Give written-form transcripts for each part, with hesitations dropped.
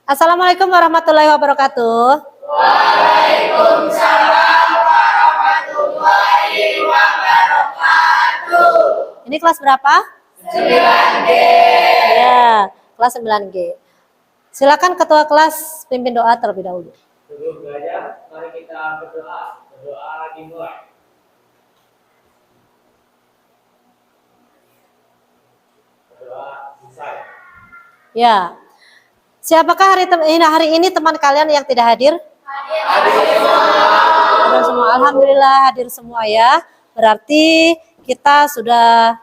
Assalamualaikum warahmatullahi wabarakatuh. Waalaikumsalam warahmatullahi wabarakatuh. Ini kelas berapa? 9G. Ya, kelas 9G. Silakan ketua kelas pimpin doa terlebih dahulu. Sebelum belajar, mari kita berdoa. Berdoa dimulai. Berdoa selesai. Ya. Siapakah hari ini teman kalian yang tidak hadir? Hadir semua. Alhamdulillah hadir semua ya. Berarti kita sudah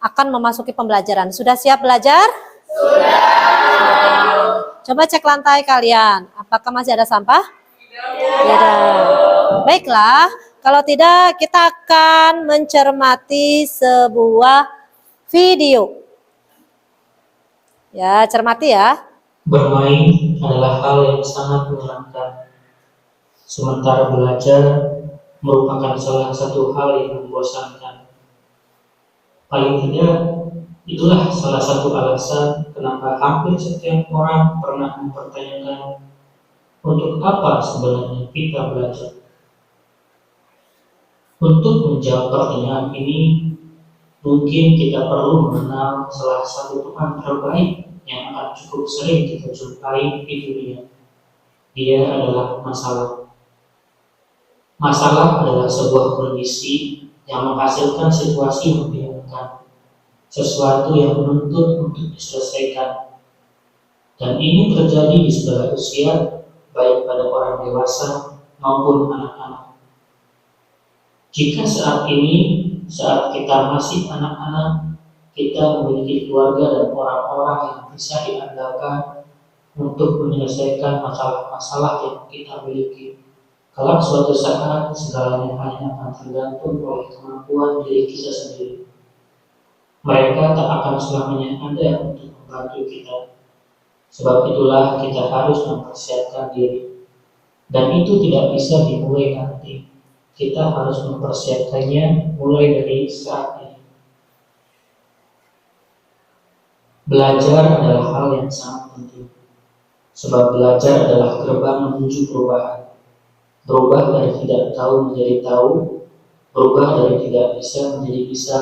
akan memasuki pembelajaran. Sudah siap belajar? Sudah. Coba cek lantai kalian. Apakah masih ada sampah? Tidak. Baiklah. Kalau tidak, kita akan mencermati sebuah video. Ya, cermati ya. Bermain adalah hal yang sangat menyenangkan, sementara belajar merupakan salah satu hal yang membosankan. Paling tidak, itulah salah satu alasan kenapa hampir setiap orang pernah mempertanyakan untuk apa sebenarnya kita belajar. Untuk menjawab pertanyaan ini, mungkin kita perlu mengenal salah satu teman terbaik yang akan cukup sering kita jumpai di dunia. Dia adalah masalah. Masalah adalah sebuah kondisi yang menghasilkan situasi yang membingungkan, sesuatu yang menuntut untuk diselesaikan. Dan ini terjadi di segala usia, baik pada orang dewasa maupun anak-anak. Jika saat ini, saat kita masih anak-anak, kita memiliki keluarga dan orang-orang yang bisa diandalkan untuk menyelesaikan masalah-masalah yang kita miliki. Kalau suatu saat segalanya hanya akan tergantung oleh kemampuan diri kita sendiri, mereka tak akan selamanya ada untuk membantu kita. Sebab itulah kita harus mempersiapkan diri. Dan itu tidak bisa dimulai nanti. Kita harus mempersiapkannya mulai dari saat ini. Belajar adalah hal yang sangat penting, sebab belajar adalah gerbang menuju perubahan. Berubah dari tidak tahu menjadi tahu, berubah dari tidak bisa menjadi bisa,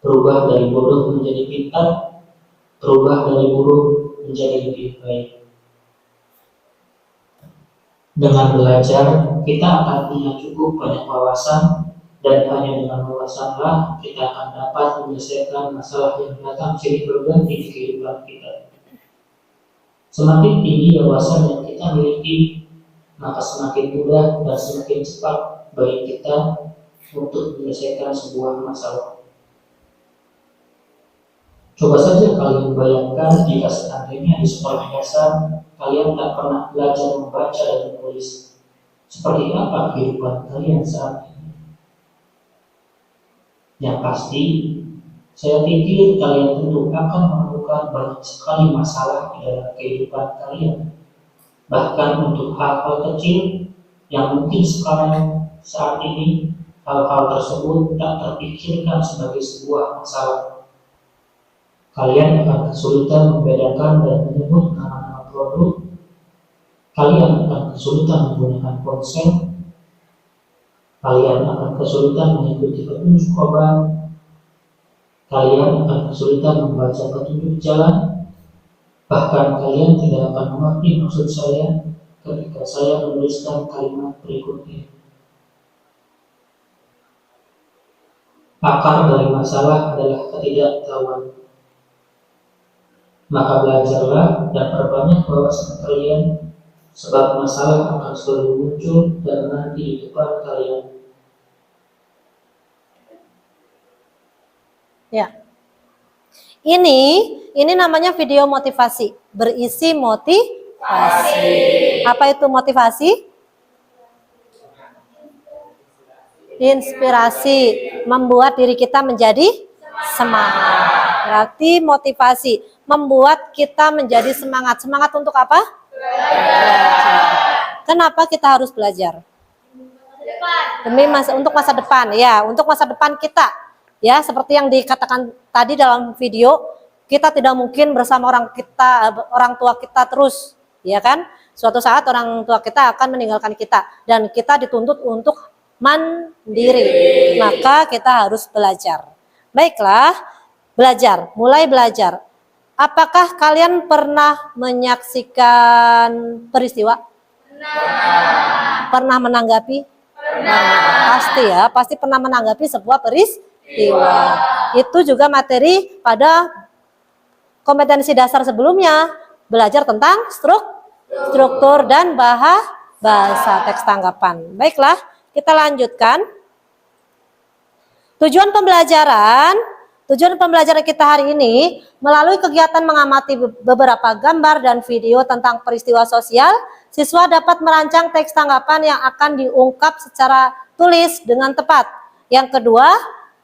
berubah dari bodoh menjadi pintar, berubah dari buruk menjadi lebih baik. Dengan belajar, kita akan punya cukup banyak wawasan, dan hanya dengan wawasanlah kita akan dapat menyelesaikan masalah yang datang silih berganti di kehidupan kita. Semakin tinggi wawasan yang kita miliki, maka semakin mudah dan semakin cepat bagi kita untuk menyelesaikan sebuah masalah. Coba saja kalian bayangkan jika seandainya di sekolah dasar kalian tak pernah belajar membaca dan menulis. Seperti apa kehidupan kalian saat ini? Yang pasti, saya pikir kalian tentu akan menemukan banyak sekali masalah di dalam kehidupan kalian. Bahkan untuk hal-hal kecil yang mungkin sekarang saat ini hal-hal tersebut tak terpikirkan sebagai sebuah masalah. Kalian akan kesulitan membedakan dan menyebut nama-nama produk. Kalian akan kesulitan menggunakan ponsel. Kalian akan kesulitan mengikuti petunjuk obat. Kalian akan kesulitan membaca petunjuk jalan. Bahkan kalian tidak akan mengerti maksud saya ketika saya menuliskan kalimat berikutnya. Akar dari masalah adalah ketidaktahuan. Maka belajarlah dan perbanyak wawasan kalian, sebab masalah akan selalu muncul dan nanti di depan kalian. Ya. Ini namanya video motivasi, berisi motivasi. Apa itu motivasi? Inspirasi, membuat diri kita menjadi semangat. Berarti motivasi, membuat kita menjadi semangat. Semangat untuk apa? Belajar. Kenapa kita harus belajar? Untuk masa depan, ya, untuk masa depan kita. Ya, seperti yang dikatakan tadi dalam video, Kita tidak mungkin bersama orang tua kita terus, ya kan? Suatu saat orang tua kita akan meninggalkan kita dan kita dituntut untuk mandiri. Maka kita harus belajar. Baiklah, belajar, mulai belajar. Apakah kalian pernah menyaksikan peristiwa? Pernah menanggapi? Pasti ya, pasti pernah menanggapi sebuah peristiwa. Itu juga materi pada kompetensi dasar sebelumnya, belajar tentang struktur dan bahasa teks tanggapan. Baiklah, kita lanjutkan. Tujuan pembelajaran kita hari ini melalui kegiatan mengamati beberapa gambar dan video tentang peristiwa sosial, siswa dapat merancang teks tanggapan yang akan diungkap secara tulis dengan tepat. Yang kedua,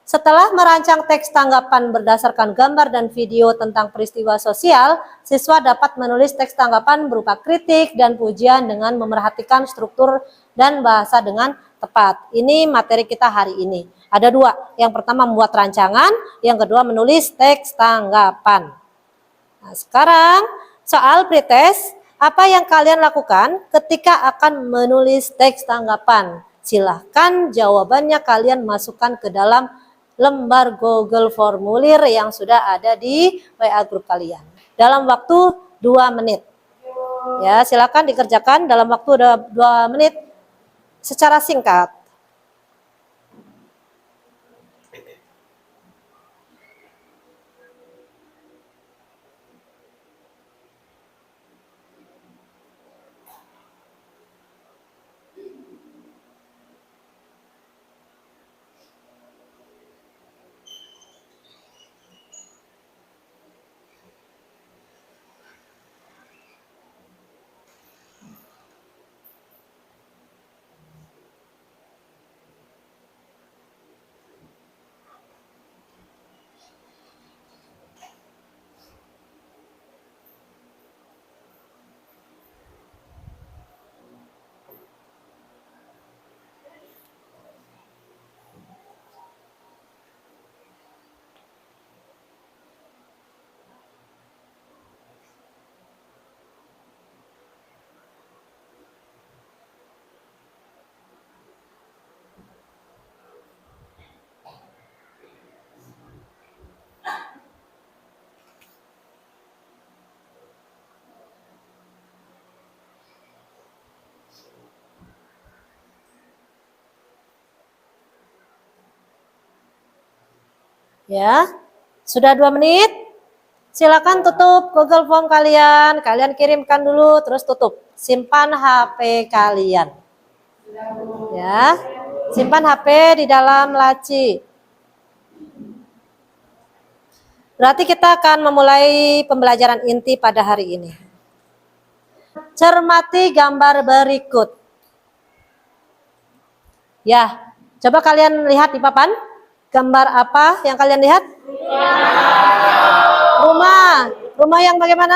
setelah merancang teks tanggapan berdasarkan gambar dan video tentang peristiwa sosial, siswa dapat menulis teks tanggapan berupa kritik dan pujian dengan memerhatikan struktur dan bahasa dengan tepat. Ini materi kita hari ini. Ada dua. Yang pertama membuat rancangan, yang kedua menulis teks tanggapan. Nah, sekarang soal pretest, apa yang kalian lakukan ketika akan menulis teks tanggapan? Silahkan jawabannya kalian masukkan ke dalam lembar Google Formulir yang sudah ada di WA grup kalian. Dalam waktu 2 menit. Ya, silakan dikerjakan dalam waktu 2 menit secara singkat. Ya, sudah 2 menit. Silakan tutup Google Form kalian. Kalian kirimkan dulu, terus tutup. Simpan HP kalian. Ya, simpan HP di dalam laci. Berarti kita akan memulai pembelajaran inti pada hari ini. Cermati gambar berikut. Ya, coba kalian lihat di papan. Gambar apa yang kalian lihat? Rumah. Rumah yang bagaimana?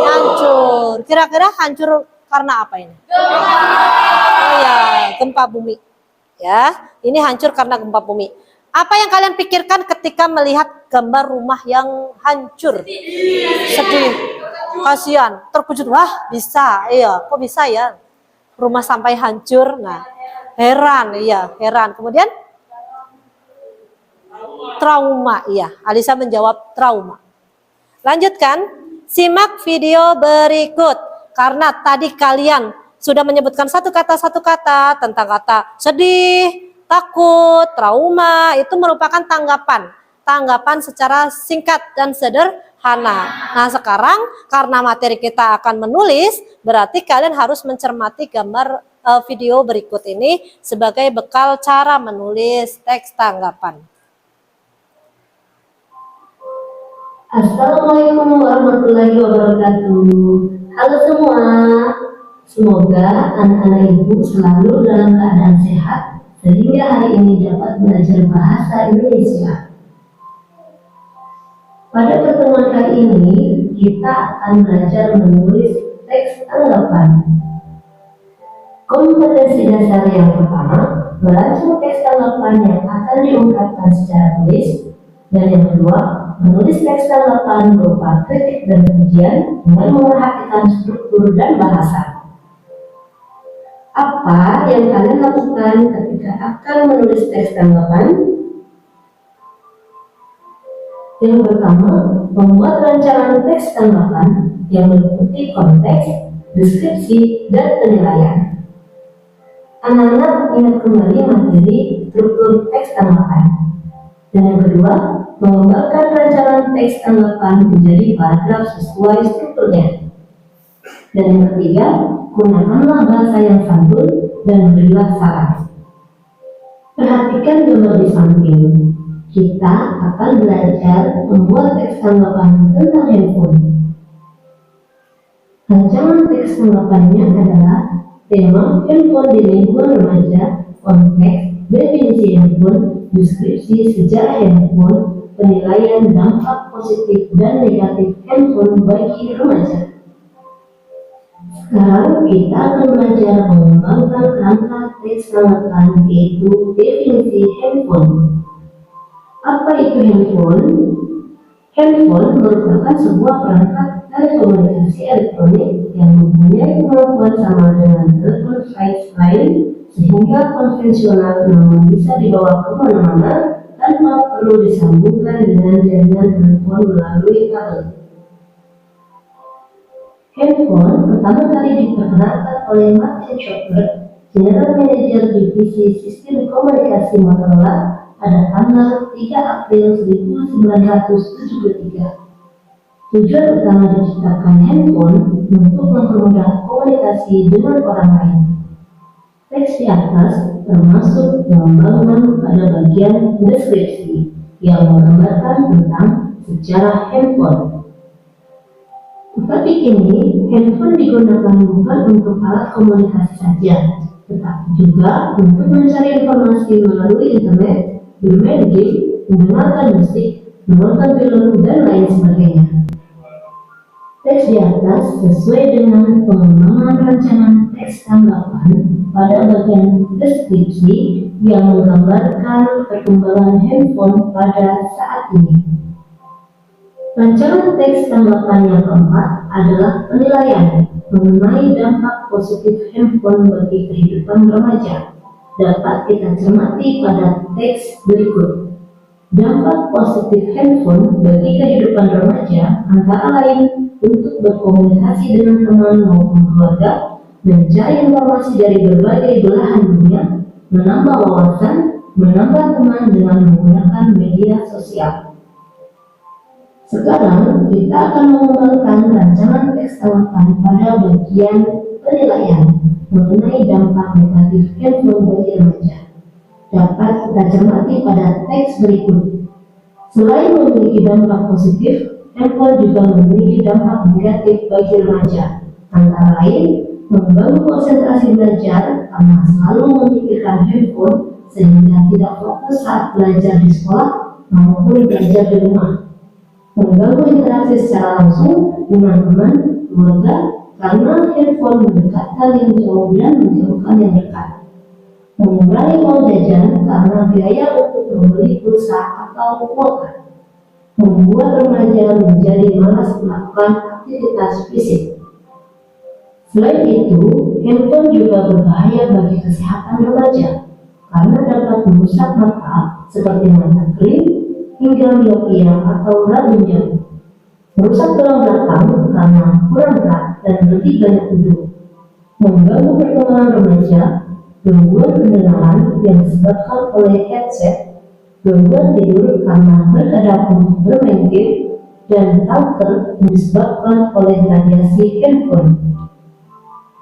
Hancur. Kira-kira hancur karena apa ini? Oh ya, gempa bumi. Ya, ini hancur karena gempa bumi. Apa yang kalian pikirkan ketika melihat gambar rumah yang hancur? Sedih, kasihan, terkejut. Wah, bisa. Iya, kok bisa ya? Rumah sampai hancur. Nah, heran, iya, heran. Kemudian trauma, iya. Alisa menjawab trauma. Lanjutkan, simak video berikut. Karena tadi kalian sudah menyebutkan satu kata tentang kata sedih, takut, trauma, itu merupakan tanggapan secara singkat dan sederhana. Nah, sekarang karena materi kita akan menulis, berarti kalian harus mencermati gambar video berikut ini sebagai bekal cara menulis teks tanggapan. Assalamualaikum warahmatullahi wabarakatuh. Halo semua, semoga anak-anak ibu selalu dalam keadaan sehat sehingga hari ini dapat belajar bahasa Indonesia. Pada pertemuan kali ini kita akan belajar menulis teks tanggapan. Kompetensi dasar yang pertama, merancang teks tanggapan yang akan diungkapkan secara tulis, dan yang kedua, menulis teks tanggapan berupa kritik dan pujian dengan memperhatikan struktur dan bahasa. Apa yang kalian lakukan ketika akan menulis teks tanggapan? Yang pertama, membuat rancangan teks tanggapan yang meliputi konteks, deskripsi, dan penilaian. Anak-anak ingat kembali materi struktur teks tanggapan. Dan yang kedua, mengembangkan rancangan teks tanggapan menjadi paragraf sesuai strukturnya. Dan yang ketiga, gunakanlah bahasa yang santun dan berilah saran. Perhatikan gambar di samping. Kita akan belajar membuat teks tanggapan tentang handphone. Rancangan teks tanggapannya adalah tema handphone di lingkungan remaja, konteks, definisi handphone, deskripsi sejarah handphone, penilaian dampak positif dan negatif handphone bagi remaja. Sekarang kita akan belajar mengembangkan kerangka teks tanggapan, yaitu definisi handphone. Apa itu handphone? Handphone merupakan sebuah perangkat telekomunikasi elektronik yang mempunyai kemampuan sama dengan telepon flight line, sehingga konvensional namun bisa dibawa kemana-mana tanpa perlu disambungkan dengan jaringan telepon melalui kabel. Handphone pertama kali diperkenalkan oleh Martin Shopper, General Manager Divisi Sistem Komunikasi Motorola, pada tanggal 3 April 1973. Tujuan utama diciptakan handphone untuk mempermudah komunikasi dengan orang lain. Teks di atas termasuk pengembangan pada bagian deskripsi yang menggambarkan tentang sejarah handphone. Tetapi kini, handphone digunakan bukan untuk alat komunikasi saja, tetapi juga untuk mencari informasi melalui internet, bermain game, mendengarkan musik, menonton film, dan lain sebagainya. Teks di atas sesuai dengan pengembangan rancangan teks tanggapan pada bagian deskripsi yang menggambarkan perkembangan handphone pada saat ini. Rancangan teks tanggapan yang keempat adalah penilaian mengenai dampak positif handphone bagi kehidupan remaja. Dapat kita cermati pada teks berikut. Dampak positif handphone bagi kehidupan remaja antara lain untuk berkomunikasi dengan teman maupun keluarga, mencari informasi dari berbagai belahan dunia, menambah wawasan, menambah teman dengan menggunakan media sosial. Sekarang kita akan mengembangkan rancangan teks tanggapan pada bagian penilaian mengenai dampak negatif handphone bagi remaja. Dapat kita cermati pada teks berikut. Selain memiliki dampak positif, handphone juga memiliki dampak negatif bagi remaja. Antara lain, mengganggu konsentrasi belajar karena selalu memikirkan handphone sehingga tidak fokus saat belajar di sekolah maupun belajar di rumah. Mengganggu interaksi secara langsung dengan teman, keluarga, karena handphone mendekatkan yang jauh dan menjauhkan yang dekat. Mengurangi uang jajan karena biaya untuk membeli pulsa atau kuota. Membuat remaja menjadi malas melakukan aktivitas fisik. Selain itu, handphone juga berbahaya bagi kesehatan remaja karena dapat merusak mata seperti mata kering hingga miopia atau radang jauh. Merusak tulang belakang karena kurang gerak dan lebih banyak duduk. Mengganggu perkembangan remaja, gangguan pendengaran yang disebabkan oleh headset, gangguan tidur karena berhadap untuk bermain game, dan kanker yang disebabkan oleh radiasi handphone.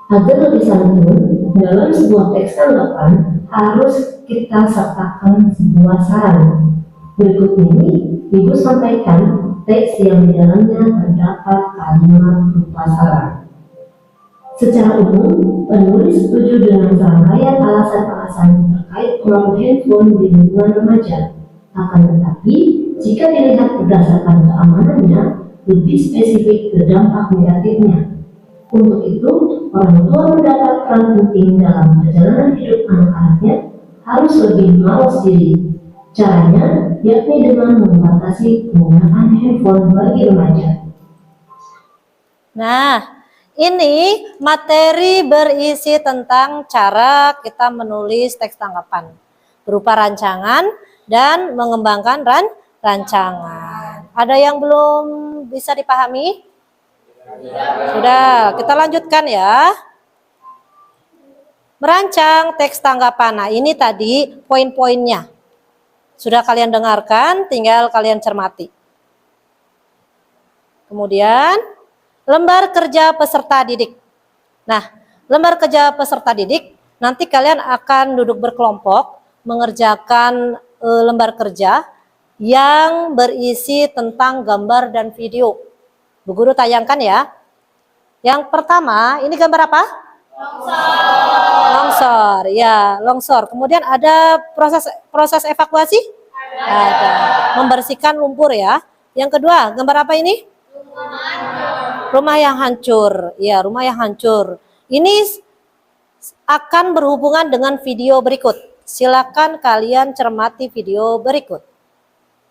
Agar lebih santun, dalam sebuah teks tanggapan harus kita sertakan sebuah saran. Berikut ini Ibu sampaikan teks yang di dalamnya terdapat kalimat berupa saran. Secara umum, penulis setuju dengan serangkaian alasan-alasan terkait pengaruh handphone di lingkungan remaja. Akan tetapi, jika dilihat berdasarkan keamanannya, lebih spesifik ke dampak negatifnya. Untuk itu, orang tua mendapat peran penting dalam perjalanan hidup anak-anaknya harus lebih mawas diri. Caranya yakni dengan membatasi penggunaan handphone bagi remaja. Nah, ini materi berisi tentang cara kita menulis teks tanggapan berupa rancangan dan mengembangkan rancangan. Ada yang belum bisa dipahami? Sudah, kita lanjutkan ya. Merancang teks tanggapan. Nah, ini tadi poin-poinnya. Sudah kalian dengarkan, tinggal kalian cermati. Kemudian, lembar kerja peserta didik. Nah, lembar kerja peserta didik, nanti kalian akan duduk berkelompok, mengerjakan lembar kerja yang berisi tentang gambar dan video. Bu Guru tayangkan ya. Yang pertama, ini gambar apa? Longsor, ya, longsor. Kemudian ada proses evakuasi? Ada. Membersihkan lumpur ya. Yang kedua, gambar apa ini? Rumah yang hancur. Ya, rumah yang hancur. Ini akan berhubungan dengan video berikut. Silakan kalian cermati video berikut.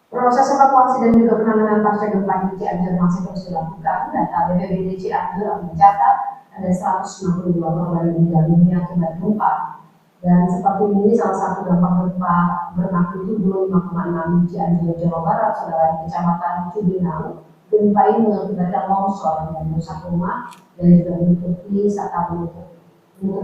Proses evakuasi dan juga penanganan pasca gempa di Cianjur masih terus dilakukan. Data BPBD Cianjur mencatat ada 162 korban meninggal dunia akibat gempa. Dan seperti ini salah satu dampak gempa bermagnitudo 5,6 di Cianjur, Jawa Barat, saudara, di Kecamatan Cibinong. Gempa ini mengakibatkan longsor dan rusak rumah dan juga menutupi serta menutupi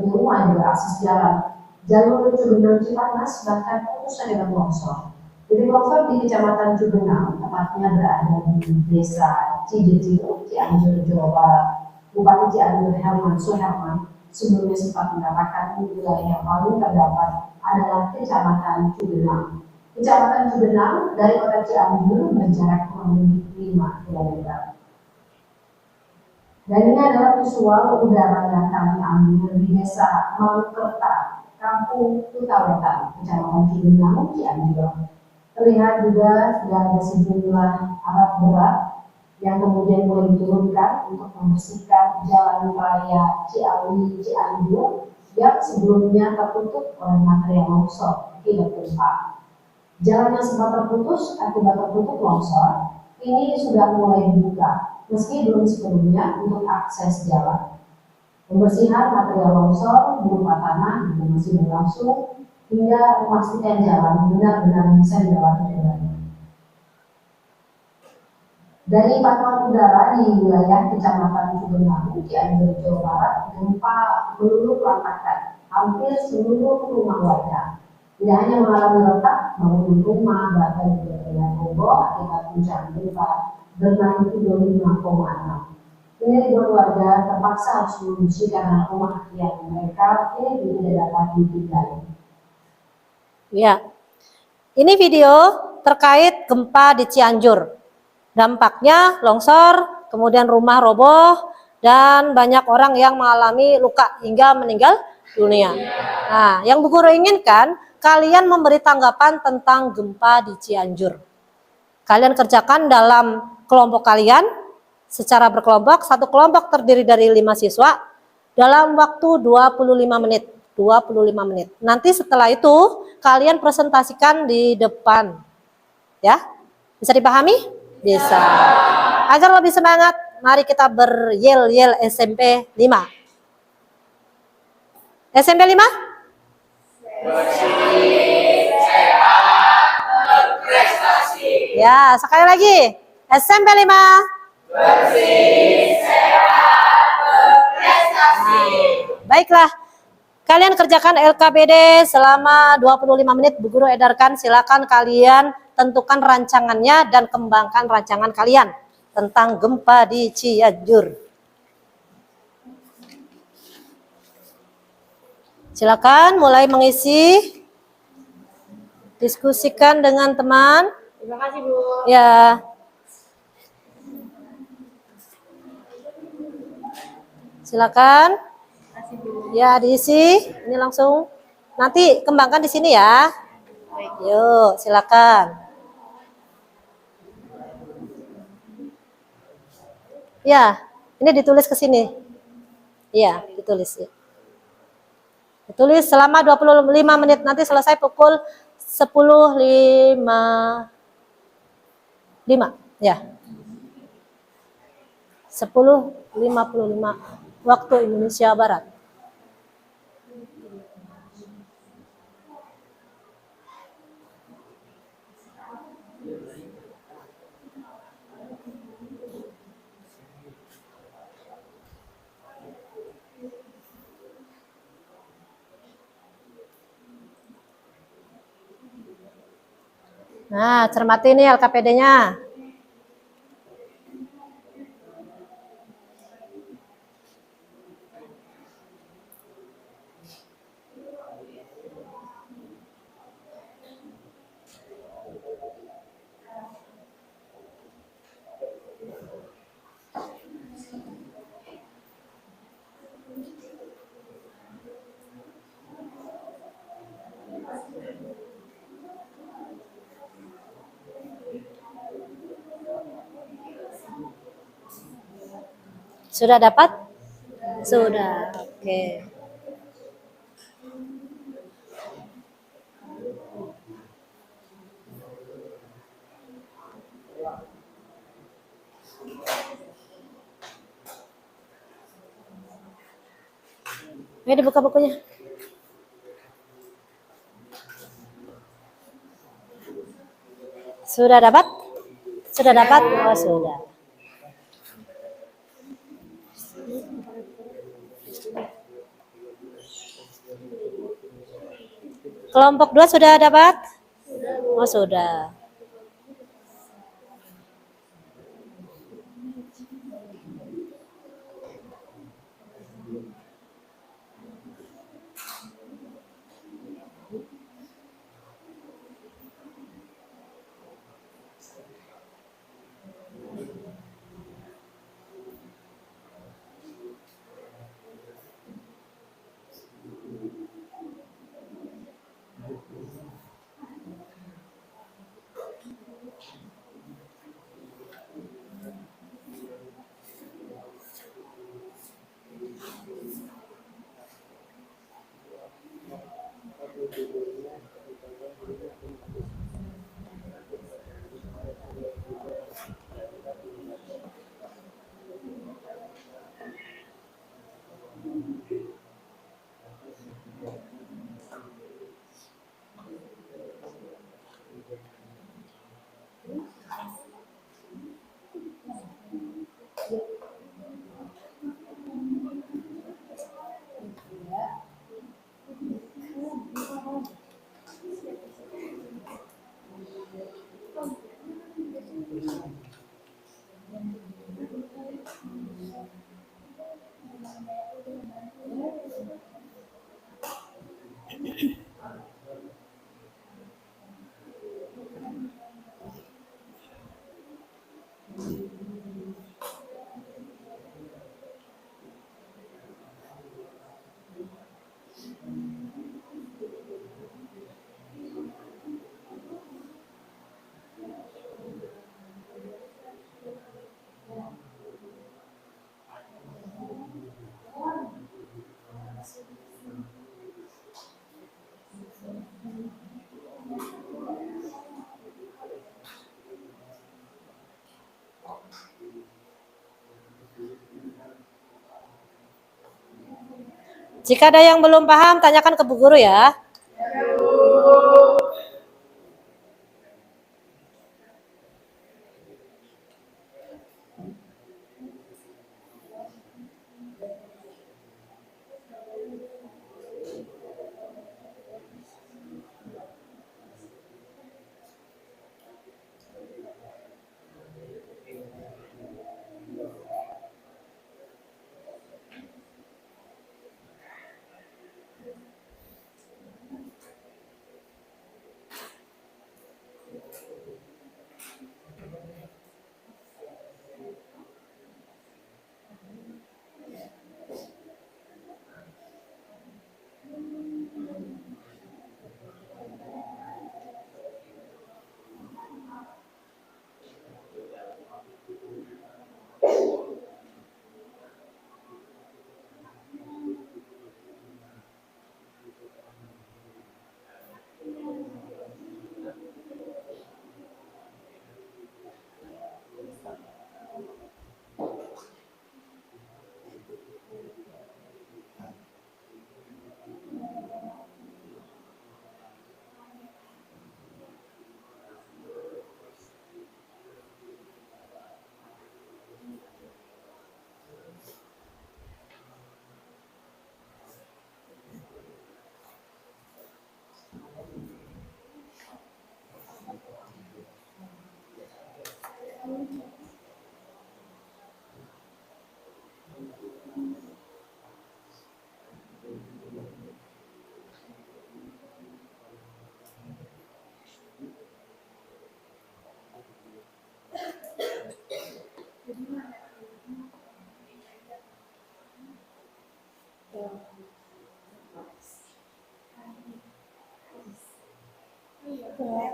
rumah juga akses jalan. Jalur Cibinong Cipanas bahkan putus dengan longsor. Jadi longsor di Kecamatan Cugenang, tepatnya berada di Desa Cijedil, Cianjur, Jawa Barat. Bupati Cianjur Herman Suherman sebelumnya sempat mengatakan wilayah yang paling terdapat adalah Kecamatan Cugenang. Kecamatan Cugenang dari kota Cianjur berjarak kurang lebih 5 km. Dan ini adalah visual udara yang kami ambil di Desa Mangkerta, Kampung Kutawetan, Kecamatan Cugenang, Cianjur. Terlihat juga sudah ada sejumlah alat berat yang kemudian mulai diturunkan untuk membersihkan jalan raya Ciawi Cianjur yang sebelumnya tertutup oleh material longsor akibat gempa. Jalan yang sempat terputus akibat tertutup longsor ini sudah mulai dibuka meski belum sepenuhnya untuk akses jalan. Pembersihan material longsor berupa tanah juga masih berlangsung hingga memastikan jalan benar-benar bisa dilewati dengan. Dari pantauan udara di wilayah Kecamatan Cugenang, Cianjur, Jawa Barat, gempa meluluh lantakkan hampir seluruh rumah warga. Tidak hanya mengalami retak, bangunan rumah bahkan juga terlihat roboh akibat guncangan gempa bermagnitudo 5,6. Ini ribuan warga terpaksa harus mengungsi karena rumah yang mereka ini tidak dapat ditinggali. Ya, ini video terkait gempa di Cianjur. Dampaknya longsor, kemudian rumah roboh, dan banyak orang yang mengalami luka hingga meninggal dunia. Nah, yang Bu Guru inginkan, kalian memberi tanggapan tentang gempa di Cianjur. Kalian kerjakan dalam kelompok kalian, secara berkelompok, satu kelompok terdiri dari 5 siswa, dalam waktu 25 menit. 25 menit. Nanti setelah itu kalian presentasikan di depan. Ya? Bisa dipahami? Bisa. Agar lebih semangat, mari kita beryel-yel SMP 5. SMP 5? Bersih, sehat, berprestasi. Ya, sekali lagi. SMP 5. Bersih, sehat, berprestasi. Baiklah. Kalian kerjakan LKPD selama 25 menit, Bu Guru edarkan. Silakan kalian tentukan rancangannya dan kembangkan rancangan kalian tentang gempa di Cianjur. Silakan mulai mengisi, diskusikan dengan teman. Terima kasih, Bu. Ya. Silakan. Ya, diisi. Ini langsung. Nanti kembangkan di sini ya. Yuk, silakan. Ya, ini ditulis ke sini. Iya, ditulis ya. Ditulis selama 25 menit, nanti selesai pukul 10.55 ya. 10.55 waktu Indonesia Barat. Nah, cermati ini LKPD-nya. Sudah dapat? Sudah. Oke. Ayo dibuka bukunya. Sudah dapat? Sudah dapat? Oh, sudah. Kelompok 2 sudah dapat? Oh, sudah. Jika ada yang belum paham, tanyakan ke Bu Guru ya.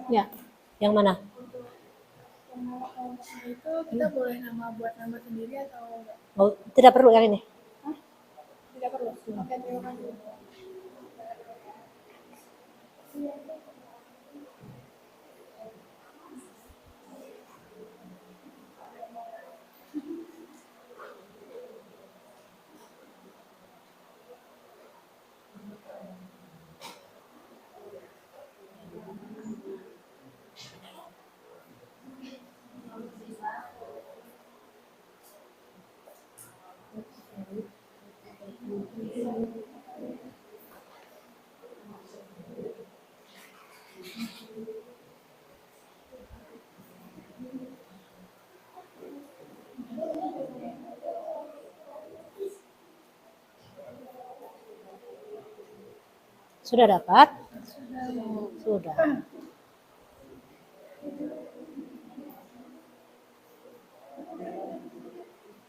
Ya. Yang mana? Nama kelompoknya itu kita boleh buat nama sendiri atau enggak? Oh, tidak perlu yang ini. Tidak perlu. Oke, terima kasih. Sudah dapat? Sudah.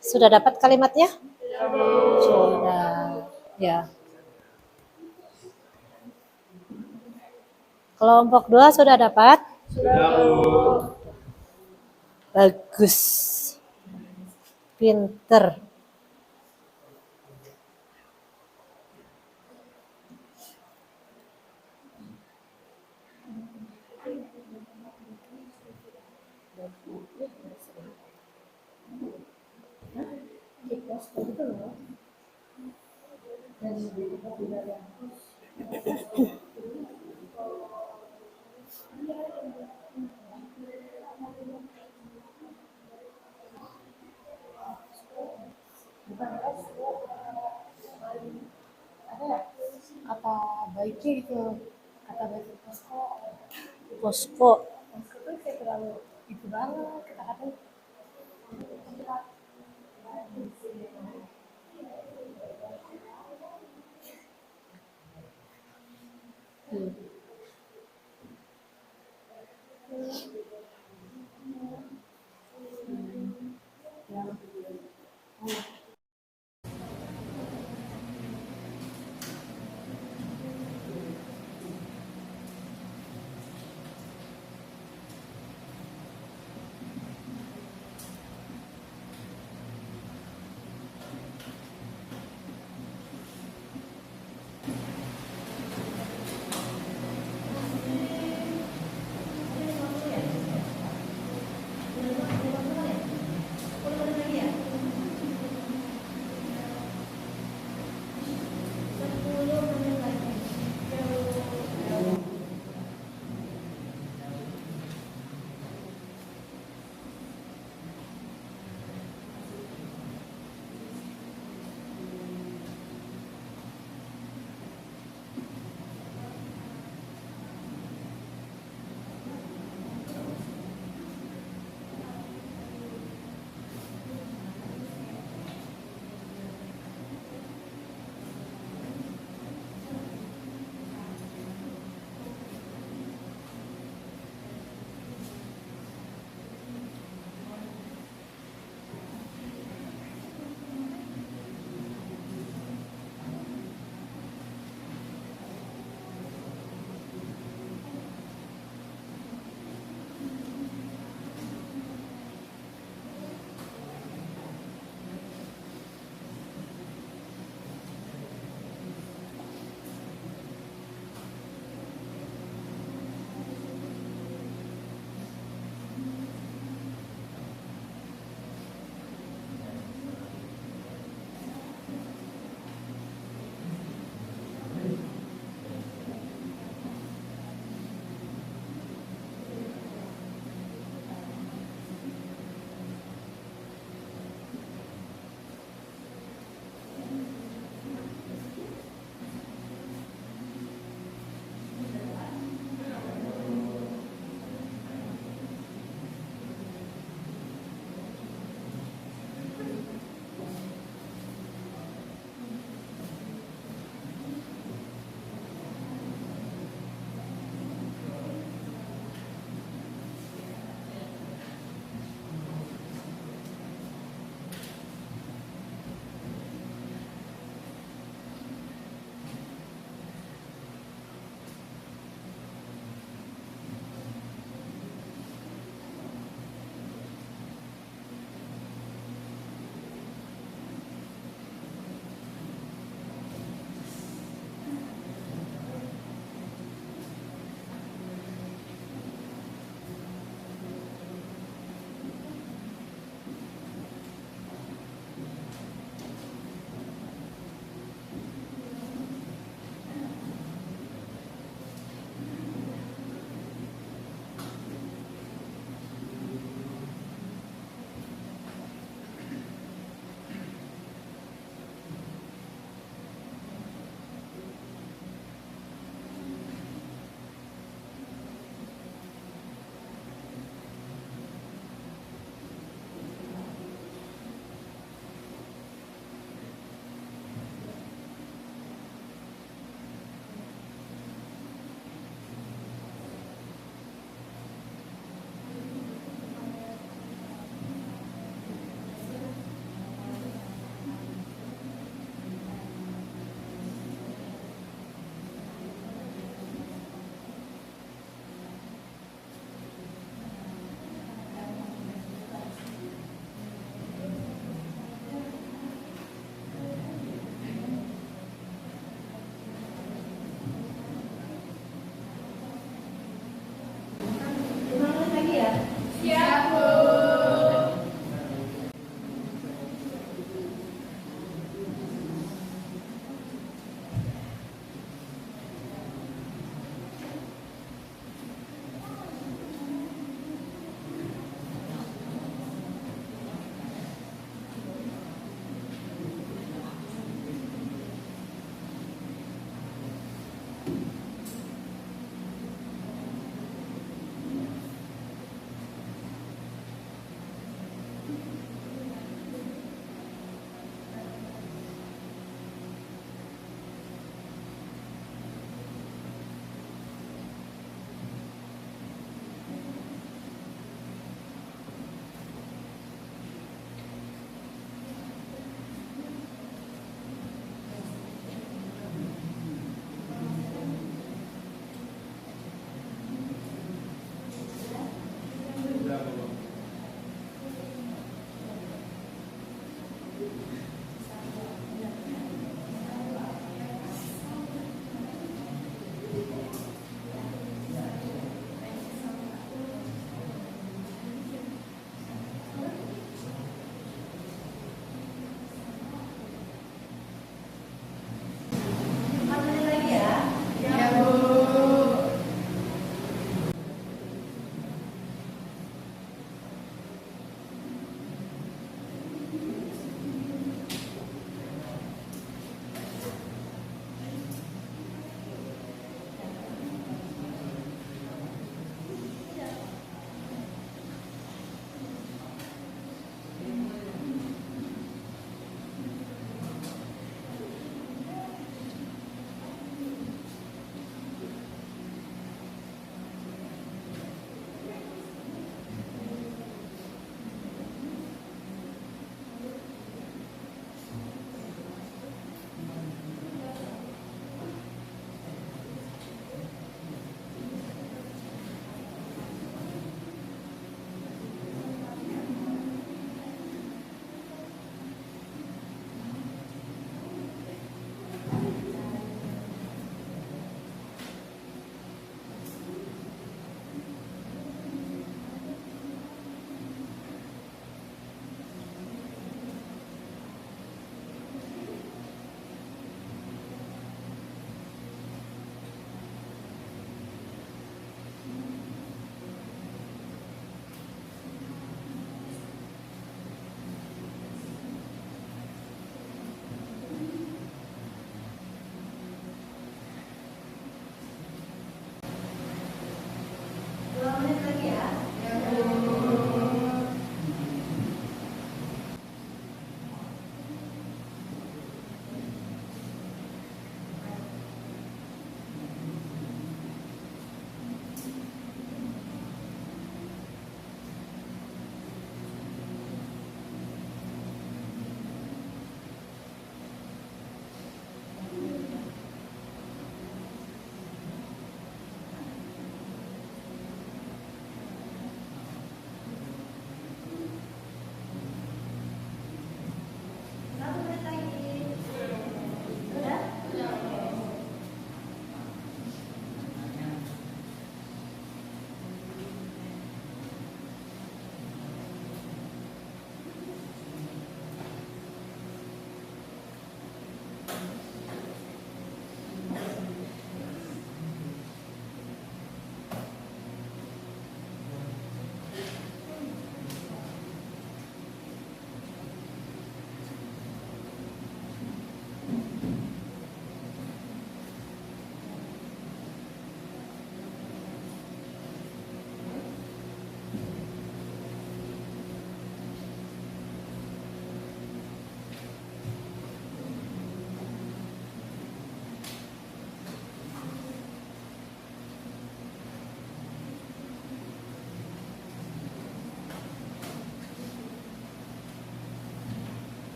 Sudah dapat kalimatnya? Sudah. Ya. Kelompok 2 sudah dapat? Bagus. Pinter. Kata baiknya gitu, kata baik posko. Posko. Posko tuh kayak terlalu itu banget kata-katanya.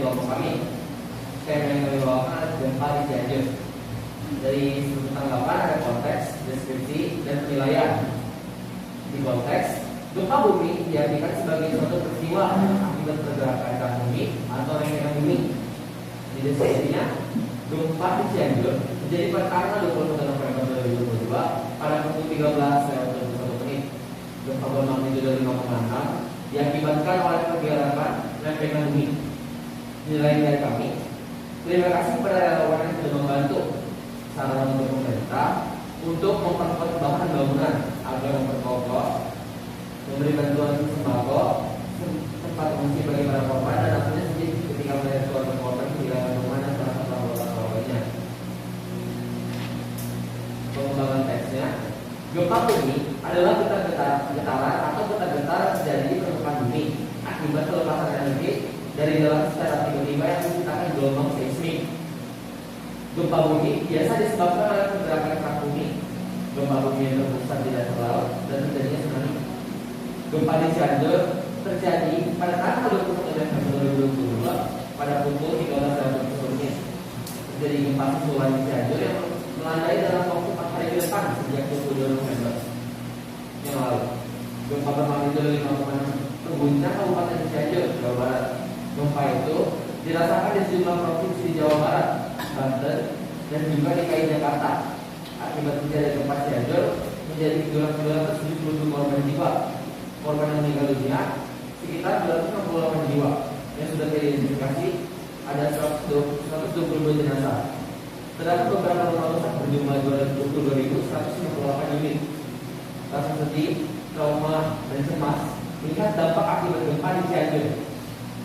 kelompok kami. Tema yang kami bawakan adalah gempa di Cianjur. Dari sudut tanggapan ada konteks, deskripsi, dan penilaian. Di konteks, gempa bumi diartikan sebagai suatu peristiwa akibat pergerakan bumi atau rengginang bumi. Di deskripsinya, gempa di Cianjur terjadi pada tanggal 21 November 2022 pada pukul 13.21 menit. Gempa bermagnitudo 5,6 diakibatkan oleh pergerakan lempengan bumi. Nilai dari kami, terima kasih kepada relawan yang sudah membantu sarana untuk pemerintah untuk memperkuat bahan bangunan agar memperkokoh, memberi bantuan sembako, tempat mengungsi bagi para korban dan akhirnya sedih ketika melihat keluarga korban kehilangan rumah dan perangkat anggota keluarganya. Pengembangan teksnya, gempa bumi adalah getaran atau getar terjadi di permukaan bumi akibat pelepasan energi dari dalam secara tiba-tiba yang menciptakan gelombang seismik. Gempa bumi biasa disebabkan oleh pergerakan kerak bumi, gempa bumi yang berpusat di dasar laut, dan terjadinya tsunami. Gempa di Cianjur terjadi pada tanggal 21 November 2022 pada pukul 13.20 menit. Terjadi gempa susulan di Cianjur yang melandai dalam waktu 4 hari ke depan sejak 22 November yang lalu. Gempa bermagnitudo 5,6 mengguncang Kabupaten Cianjur, Jawa Barat. Gempa itu dirasakan di sejumlah provinsi di Jawa Barat, Banten, dan juga DKI Jakarta. Akibat terjadi gempa Cianjur menjadi 277 korban jiwa. Korban yang meninggal dunia sekitar 268 jiwa. Yang sudah teridentifikasi ada 122 jenazah. Terdapat beberapa rumah rusak berjumlah 22.158 unit. Rasa sedih, trauma, dan cemas melihat dampak akibat gempa di Cianjur.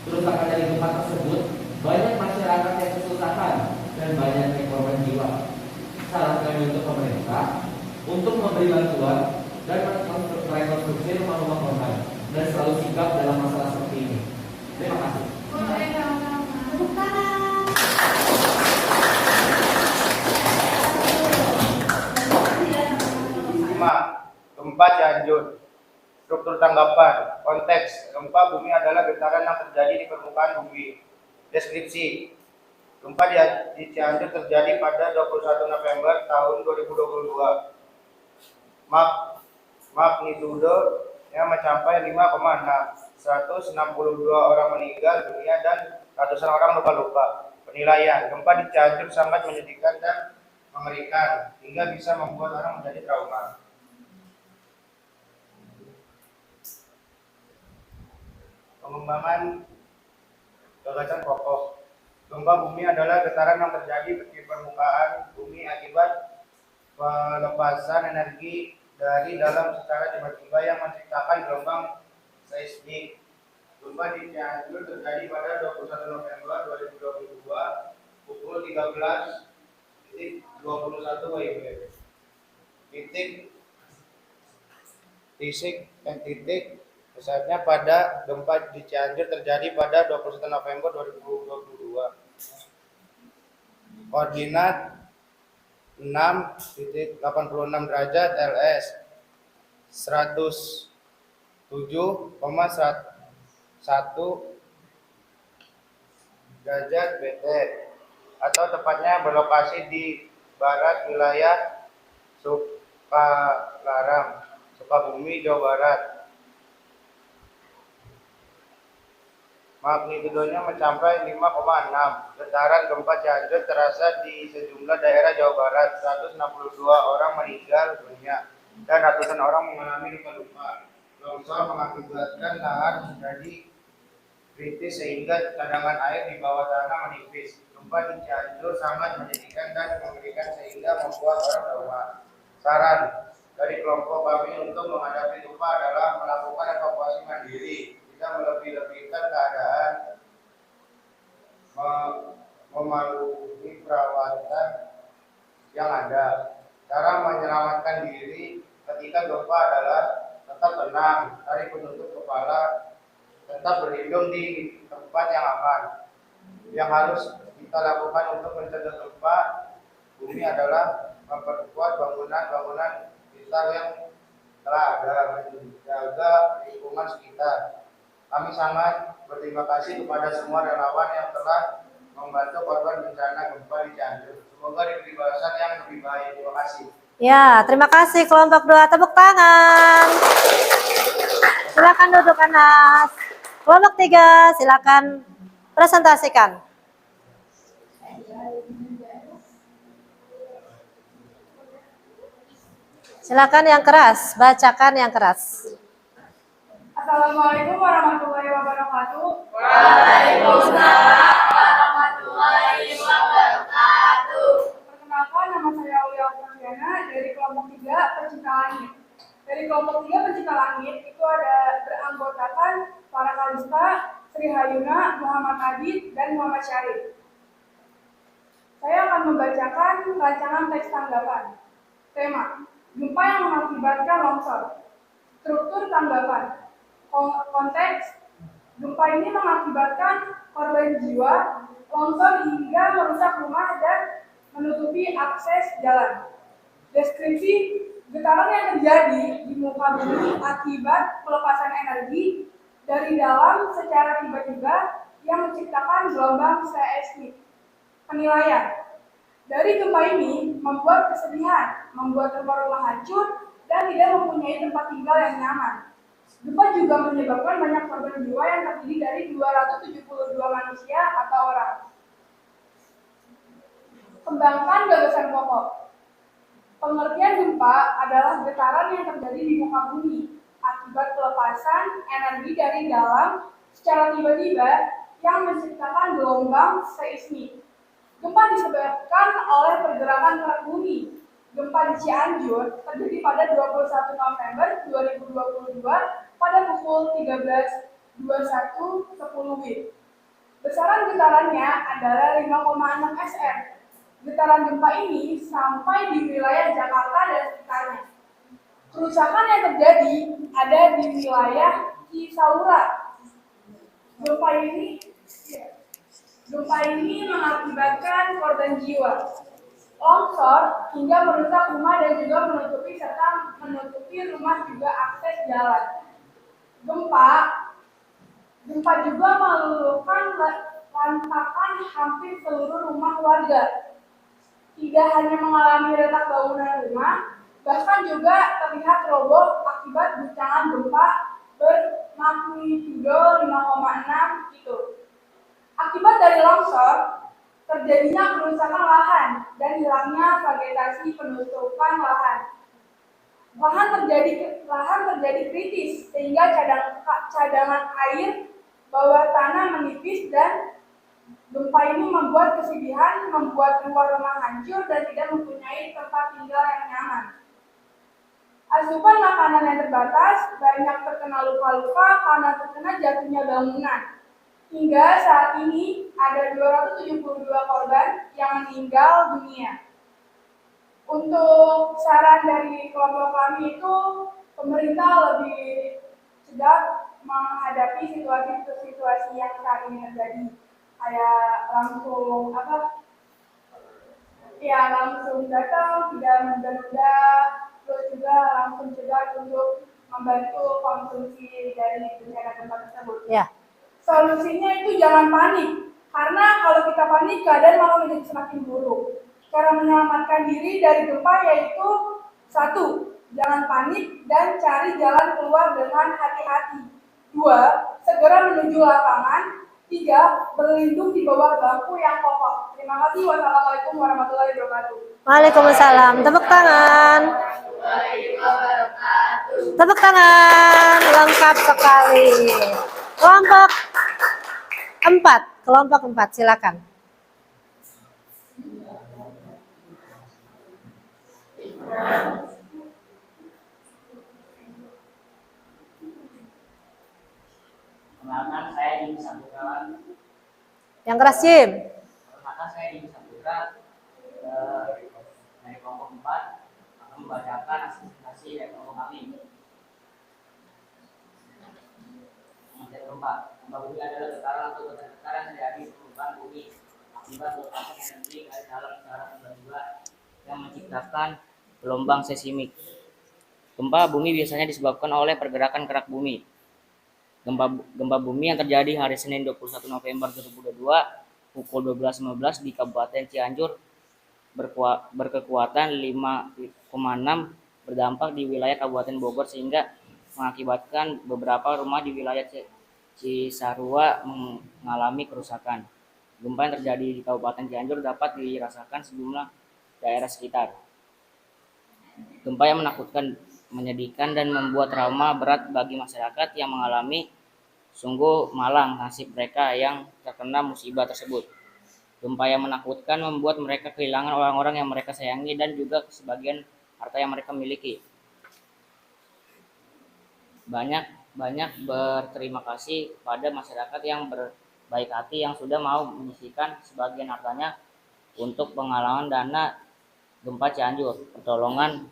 Kerusakan dari gempa tersebut, banyak masyarakat yang kesusahan dan banyak korban jiwa. Saran kami untuk pemerintah untuk memberi bantuan dan merekonstruksi rumah-rumah korban dan selalu sigap dalam masalah seperti ini. Terima kasih. Tepuk tangan. Gempa Cianjur. Struktur tanggapan. Konteks. Gempa bumi adalah getaran yang terjadi di permukaan bumi. Deskripsi. Gempa di Cianjur terjadi pada 21 November tahun 2022. Magnitudo yang mencapai 5,6. 162 orang meninggal dunia dan ratusan orang luka-luka. Penilaian. Gempa di Cianjur sangat menyedihkan dan mengerikan hingga bisa membuat orang menjadi trauma. Pengembangan gagasan pokok. Gempa bumi adalah getaran yang terjadi di permukaan bumi akibat pelepasan energi dari dalam secara tiba-tiba yang menciptakan gelombang seismik. Gempa di Cianjur terjadi pada 21 November 2022 pukul 13.21 WIB. Titik besarnya pada gempa di Cianjur terjadi pada 21 November 2022. Koordinat 6.86 derajat LS 107,1 derajat BT, atau tepatnya berlokasi di barat wilayah Sukabumi, Jawa Barat. Magnitudonya mencapai 5,6. Getaran gempa Cianjur terasa di sejumlah daerah Jawa Barat. 162 orang meninggal dunia dan ratusan orang mengalami luka-luka. Longsor mengakibatkan lahan menjadi kritis sehingga cadangan air di bawah tanah menipis. Gempa di Cianjur sangat menyedihkan dan mengerikan sehingga membuat orang trauma. Saran dari kelompok kami untuk menghadapi gempa adalah melakukan evakuasi mandiri. Kita melebih-lebihkan keadaan, memenuhi perawatan yang ada. Cara menyelamatkan diri ketika gempa adalah tetap tenang, tarik penutup kepala, tetap berlindung di tempat yang aman. Yang harus kita lakukan untuk mencegah gempa bumi adalah memperkuat bangunan-bangunan kita yang telah ada, menjaga lingkungan sekitar. Kami sangat berterima kasih kepada semua relawan yang telah membantu korban bencana gempa di Cianjur. Semoga diberi balasan yang lebih baik. Terima kasih. Ya, terima kasih kelompok 2. Tepuk tangan. Silakan duduk Anas. Kelompok 3, silakan presentasikan. Silakan yang keras, bacakan yang keras. Assalamualaikum warahmatullahi wabarakatuh. Waalaikumsalam warahmatullahi wabarakatuh. Perkenalkan, nama saya Aulia Oktaviana dari kelompok 3 Pencipta Langit. Dari kelompok 3 Pencipta Langit itu ada beranggotakan para Kalista, Sri Hayuna, Muhammad Adit, dan Muhammad Syarif. Saya akan membacakan rancangan teks tanggapan. Tema: gempa yang mengakibatkan longsor. Struktur tanggapan. Konteks: gempa ini mengakibatkan korban jiwa, longsor hingga merusak rumah dan menutupi akses jalan. Deskripsi: getaran yang terjadi di muka bumi akibat pelepasan energi dari dalam secara tiba-tiba yang menciptakan gelombang seismik. Penilaian: dari gempa ini membuat kesedihan, membuat rumah-rumah hancur dan tidak mempunyai tempat tinggal yang nyaman. Gempa juga menyebabkan banyak korban jiwa yang terdiri dari 272 manusia atau orang. Kembangkan gagasan pokok. Pengertian gempa adalah getaran yang terjadi di muka bumi akibat pelepasan energi dari dalam secara tiba-tiba yang menciptakan gelombang seismik. Gempa disebabkan oleh pergerakan kerak bumi. Gempa di Cianjur terjadi pada 21 November 2022 pada pukul 13.21.10 WIB. Besaran getarannya adalah 5,6 SM. Getaran gempa ini sampai di wilayah Jakarta dan sekitarnya. Kerusakan yang terjadi ada di wilayah Cisaura. Gempa ini mengakibatkan korban jiwa, longsor hingga merusak rumah dan juga menutupi rumah juga akses jalan. Gempa juga meluluhkan lantakan hampir seluruh rumah warga. Tidak hanya mengalami retak bangunan rumah, bahkan juga terlihat roboh akibat guncangan gempa bermagnitudo 5,6 itu. Akibat dari longsor, terjadinya kerusakan lahan dan hilangnya vegetasi penutupan lahan. Lahan terjadi kritis sehingga cadangan air bawah tanah menipis dan gempa ini membuat kesedihan, membuat rumah-rumah hancur dan tidak mempunyai tempat tinggal yang nyaman. Asupan makanan yang terbatas, banyak terkena luka-luka karena terkena jatuhnya bangunan. Hingga saat ini ada 272 korban yang meninggal dunia. Untuk saran dari kelompok kami itu, pemerintah lebih sedang menghadapi situasi yang saat ini terjadi. Kayak langsung datang, tidak menunda-nunda, terus juga langsung cegah untuk membantu konsumsi dari bencana gempa tersebut. Ya. Solusinya itu jangan panik, karena kalau kita panik keadaan malah menjadi semakin buruk. Cara menyelamatkan diri dari gempa yaitu 1. Jangan panik dan cari jalan keluar dengan hati-hati. 2. Segera menuju lapangan. 3. Berlindung di bawah bangku yang kokoh. Terima kasih. Wassalamualaikum warahmatullahi wabarakatuh. Waalaikumsalam. Tepuk tangan. Tepuk tangan. Lengkap sekali. Kelompok 4, silakan. Perkenalkan, saya Jim Saputra. Yang keras, Jim. Perkenalkan, saya Jim Saputra dari kelompok 4 akan membacakan hasil presentasi dari kelompok kami. Materi keempat, gempa bumi adalah getaran atau getaran yang terjadi di permukaan bumi akibat pelepasan energi dari dalam secara tiba-tiba yang menciptakan gelombang seismik. Gempa bumi biasanya disebabkan oleh pergerakan kerak bumi. Gempa bumi yang terjadi hari Senin 21 November 2022 pukul 12.15 di Kabupaten Cianjur berkekuatan 5,6 berdampak di wilayah Kabupaten Bogor sehingga mengakibatkan beberapa rumah di wilayah Cisarua mengalami kerusakan. Gempa yang terjadi di Kabupaten Cianjur dapat dirasakan sejumlah daerah sekitar. Gempa yang menakutkan, menyedihkan, dan membuat trauma berat bagi masyarakat yang mengalami. Sungguh malang nasib mereka yang terkena musibah tersebut. Gempa yang menakutkan membuat mereka kehilangan orang-orang yang mereka sayangi dan juga sebagian harta yang mereka miliki. Banyak berterima kasih kepada masyarakat yang berbaik hati yang sudah mau menyisihkan sebagian hartanya untuk penggalangan dana gempa Cianjur. Pertolongan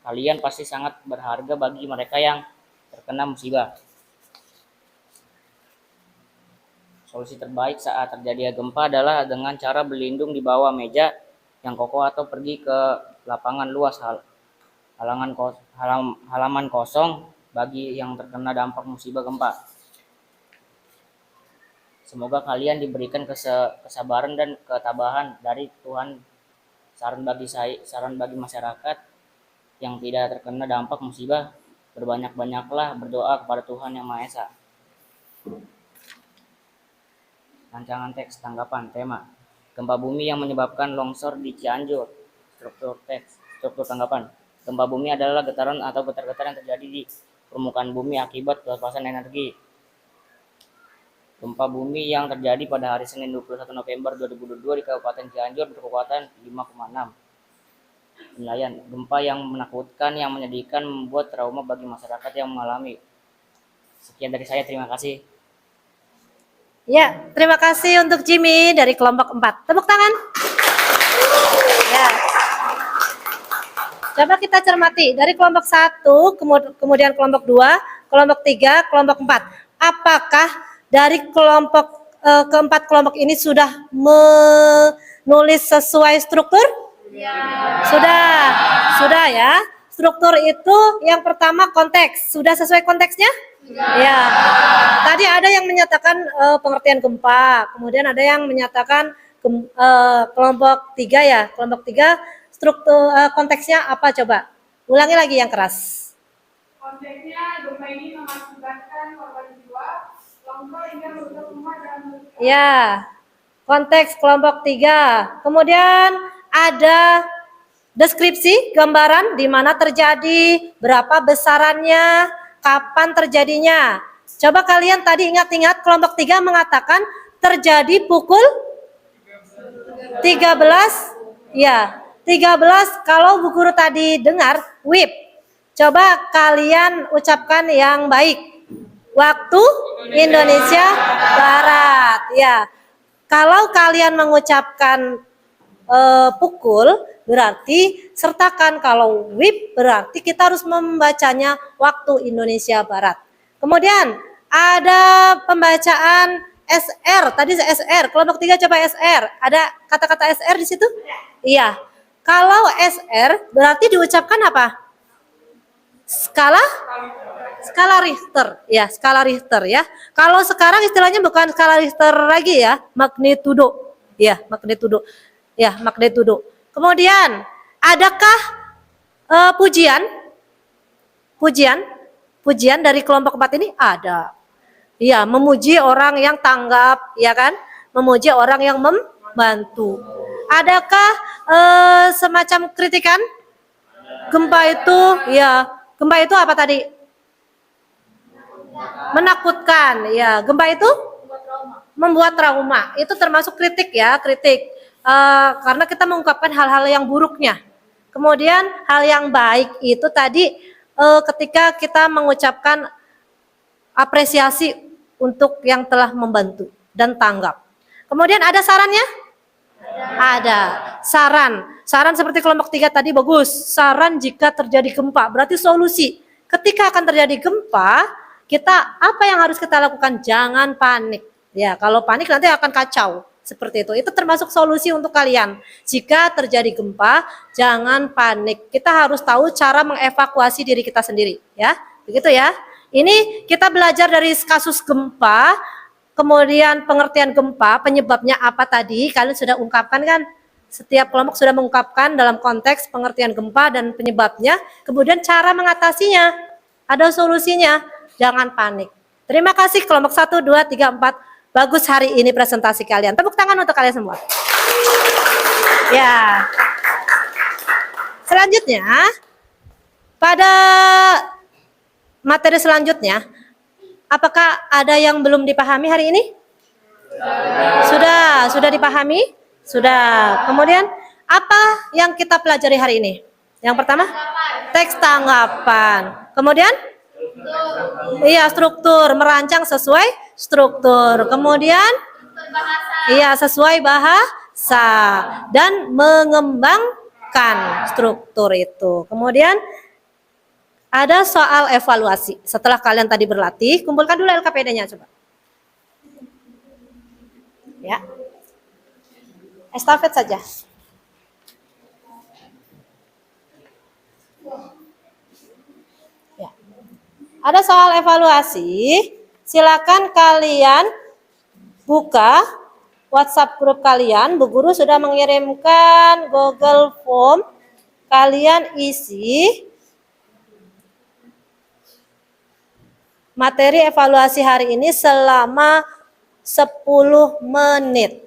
kalian pasti sangat berharga bagi mereka yang terkena musibah. Solusi terbaik saat terjadi gempa adalah dengan cara berlindung di bawah meja yang kokoh atau pergi ke lapangan luas halaman kosong bagi yang terkena dampak musibah gempa. Semoga kalian diberikan kesabaran dan ketabahan dari Tuhan. Saran bagi masyarakat yang tidak terkena dampak musibah, berbanyak-banyaklah berdoa kepada Tuhan Yang Maha Esa. Rancangan teks tanggapan tema gempa bumi yang menyebabkan longsor di Cianjur. Struktur tanggapan. Gempa bumi adalah getaran atau getar-getar yang terjadi di permukaan bumi akibat kelepasan energi. Gempa bumi yang terjadi pada hari Senin 21 November 2022 di Kabupaten Cianjur berkekuatan 5,6. Penilaian, gempa yang menakutkan, yang menyedihkan, membuat trauma bagi masyarakat yang mengalami. Sekian dari saya, terima kasih. Ya, terima kasih untuk Jimmy dari kelompok 4. Tepuk tangan. Ya. Coba kita cermati dari kelompok 1, kemudian kelompok 2, kelompok 3, kelompok 4. Apakah dari kelompok keempat kelompok ini sudah menulis sesuai struktur? Ya. Sudah ya. Struktur itu yang pertama konteks. Sudah sesuai konteksnya? Ya. Tadi ada yang menyatakan pengertian gempa, kemudian ada yang menyatakan kelompok 3 ya. Kelompok 3 struktur konteksnya apa coba? Ulangi lagi yang keras. Konteksnya gempa ini mengakibatkan korban jiwa, longsor hingga merusak rumah dan Ya. Konteks kelompok 3. Kemudian ada deskripsi gambaran di mana terjadi, berapa besarannya, kapan terjadinya. Coba kalian tadi ingat-ingat kelompok 3 mengatakan terjadi pukul 13. Ya, 13 kalau Bu Guru tadi dengar WIB. Coba kalian ucapkan yang baik. Waktu Indonesia Barat. Ya. Kalau kalian mengucapkan pukul berarti sertakan, kalau WIB berarti kita harus membacanya waktu Indonesia Barat. Kemudian ada pembacaan SR, tadi SR, kelompok 3 coba SR. Ada kata-kata SR di situ? Iya. Kalau SR berarti diucapkan apa? Skala Richter. Ya, skala Richter ya. Kalau sekarang istilahnya bukan skala Richter lagi ya, magnitudo. Ya, magnitudo. Ya, magnitudo. Kemudian, adakah pujian dari kelompok 4 ini? Ada. Ya, memuji orang yang tanggap, ya kan? Memuji orang yang membantu. Adakah semacam kritikan? Gempa itu, ya, gempa itu apa tadi? Menakutkan, ya. Gempa itu membuat trauma. Itu termasuk kritik ya, kritik. Karena kita mengungkapkan hal-hal yang buruknya. Kemudian hal yang baik itu tadi ketika kita mengucapkan apresiasi untuk yang telah membantu dan tanggap. Kemudian ada sarannya? Ada. Saran seperti kelompok 3 tadi bagus. Saran jika terjadi gempa, berarti solusi. Ketika akan terjadi gempa, apa yang harus kita lakukan? Jangan panik. Ya, kalau panik nanti akan kacau. Seperti itu. Itu termasuk solusi untuk kalian. Jika terjadi gempa, jangan panik. Kita harus tahu cara mengevakuasi diri kita sendiri, ya. Begitu ya. Ini kita belajar dari kasus gempa, kemudian pengertian gempa, penyebabnya apa tadi, kalian sudah ungkapkan kan? Setiap kelompok sudah mengungkapkan dalam konteks pengertian gempa dan penyebabnya, kemudian cara mengatasinya, ada solusinya, jangan panik. Terima kasih kelompok 1, 2, 3, 4. Bagus hari ini presentasi kalian. Tepuk tangan untuk kalian semua. Ya. Selanjutnya, pada materi selanjutnya, apakah ada yang belum dipahami hari ini? Sudah dipahami? Sudah. Kemudian apa yang kita pelajari hari ini? Yang pertama, teks tanggapan. Kemudian, iya, struktur, merancang sesuai struktur. Kemudian, iya, sesuai bahasa dan mengembangkan struktur itu. Kemudian ada soal evaluasi. Setelah kalian tadi berlatih, kumpulkan dulu LKPD-nya coba. Ya. Estafet saja. Ya. Ada soal evaluasi. Silakan kalian buka WhatsApp grup kalian. Bu Guru sudah mengirimkan Google Form. Kalian isi materi evaluasi hari ini selama 10 menit.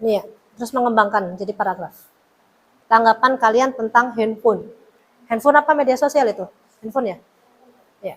Iya, terus mengembangkan jadi paragraf. Tanggapan kalian tentang handphone. Handphone apa media sosial itu? Handphone ya? Ya.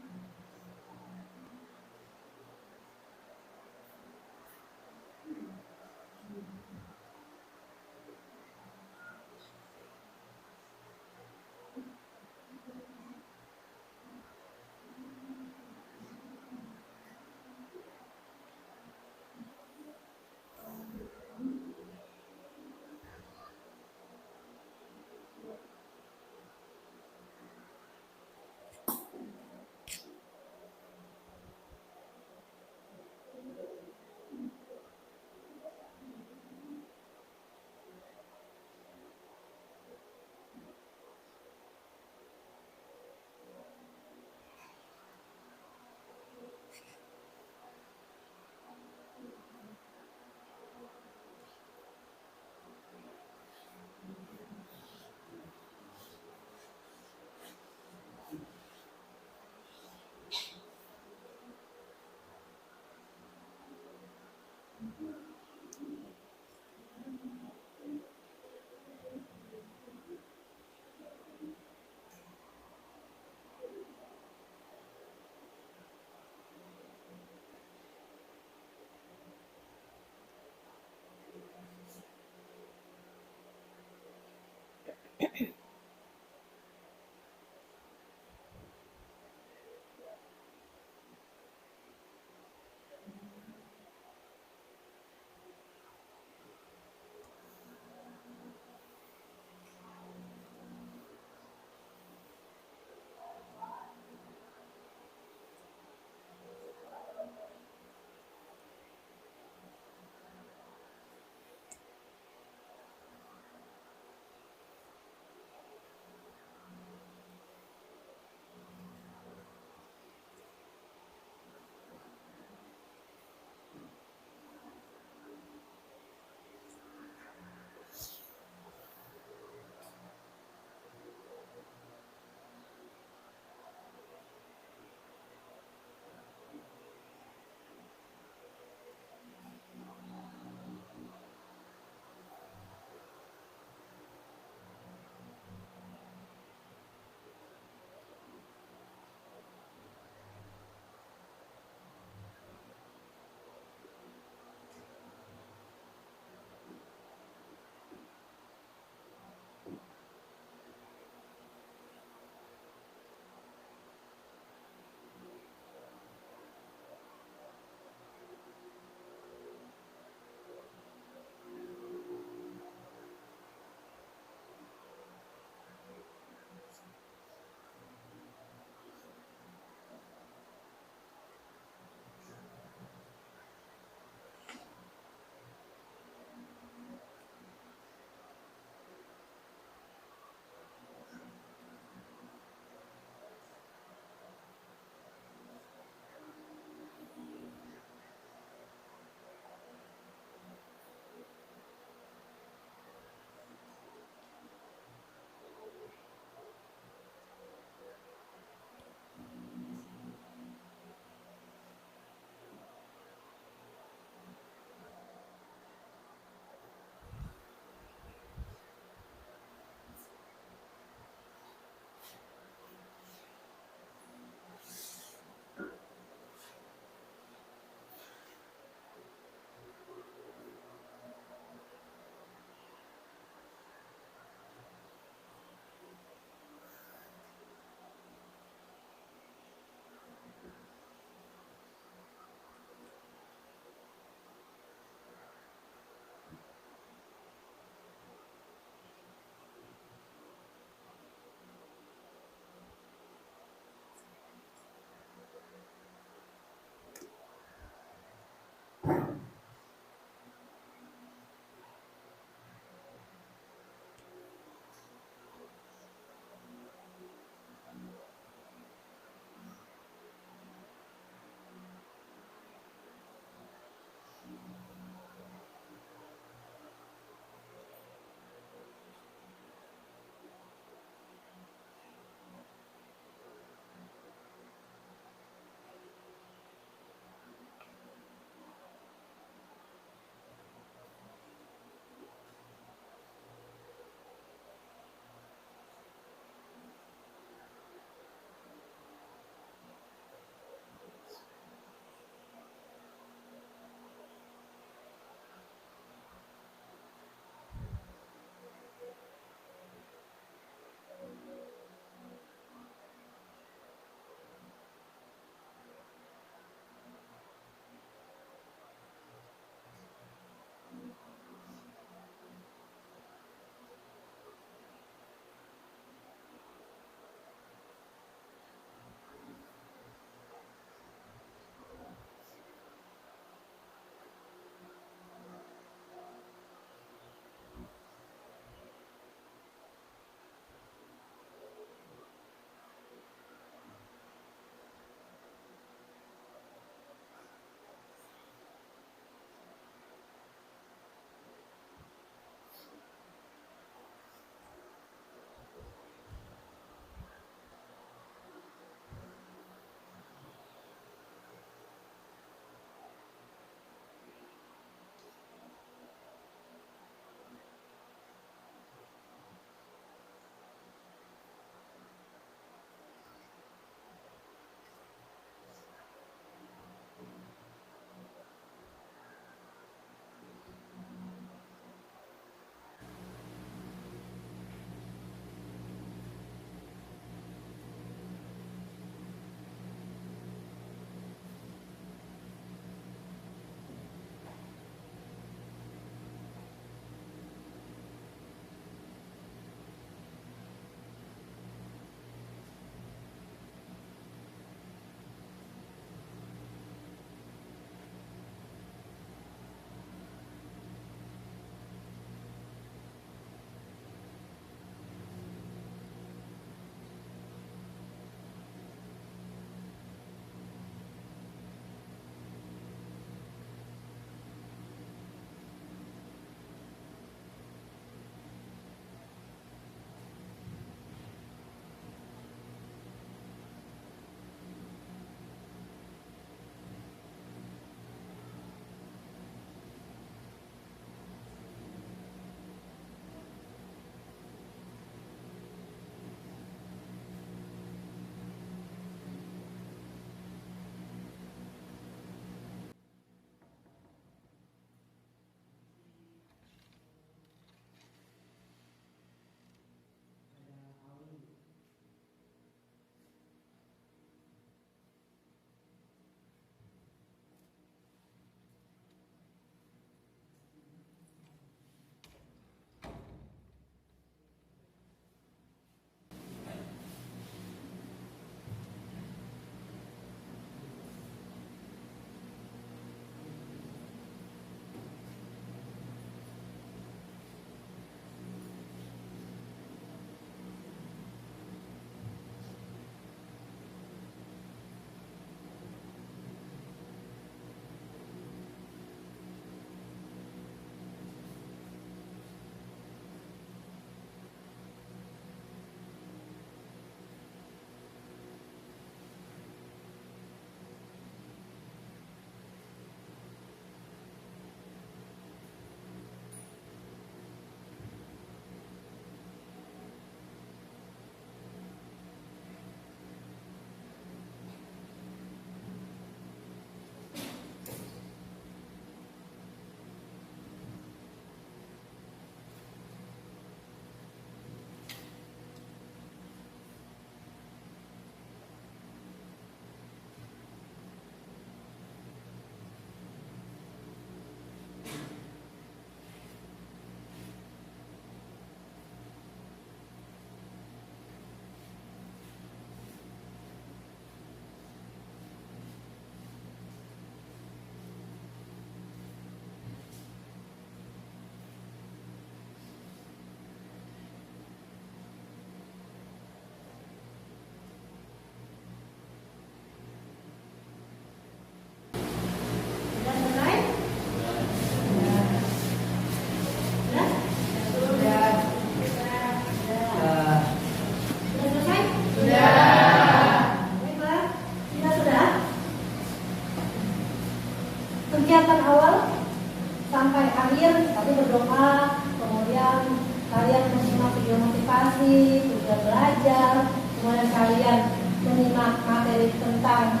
materi tentang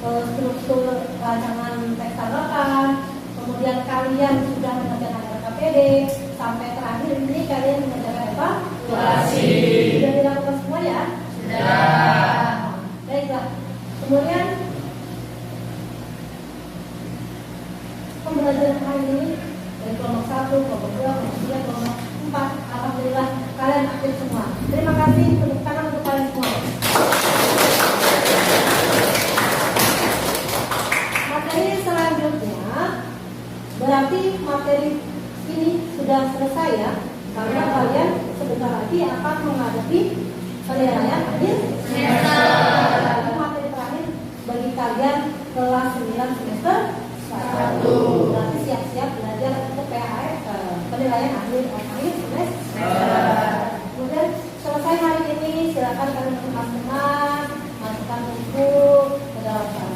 struktur rancangan teks tanggapan, kemudian kalian sudah mengerjakan RKPD, sampai terakhir ini kalian mengerjakan evaluasi. Sudah dilakukan semua ya? Sudah. Baiklah. Kemudian pembelajaran hari ini dari kelompok 1, kelompok 2, kelompok 3, kelompok 4, alhamdulillah kalian aktif semua. Terima kasih, tepuk tangan untuk kalian semua. Materi selanjutnya berarti materi ini sudah selesai ya, karena kalian sebentar lagi akan menghadapi penilaian akhir semester. Materi terakhir bagi kalian kelas 9 semester 1. Berarti siap-siap belajar untuk PHS penilaian akhir semester. Kemudian selesai hari ini silakan kalian kemas-kemas, masukkan buku ke dalam kelas.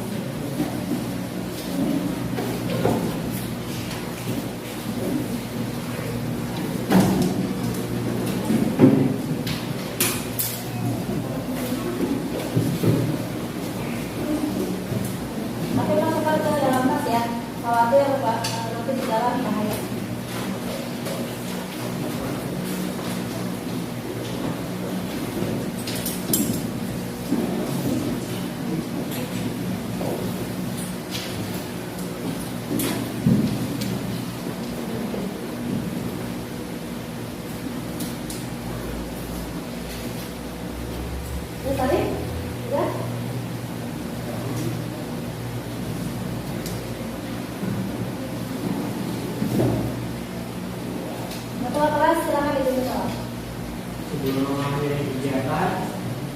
Tapi masukkan ke dalam tas ya. Khawatir nanti di dalam bahaya. Tadi? Ya? Ketua kelas silakan ditunjuk. Sebelum mengakhiri kegiatan,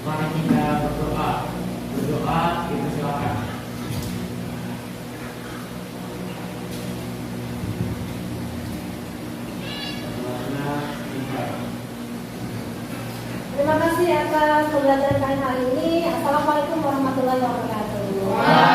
mari kita berdoa. Berdoa, kita silakan. Terima kasih atas pembelajaran kalian hari ini. Assalamualaikum warahmatullahi wabarakatuh.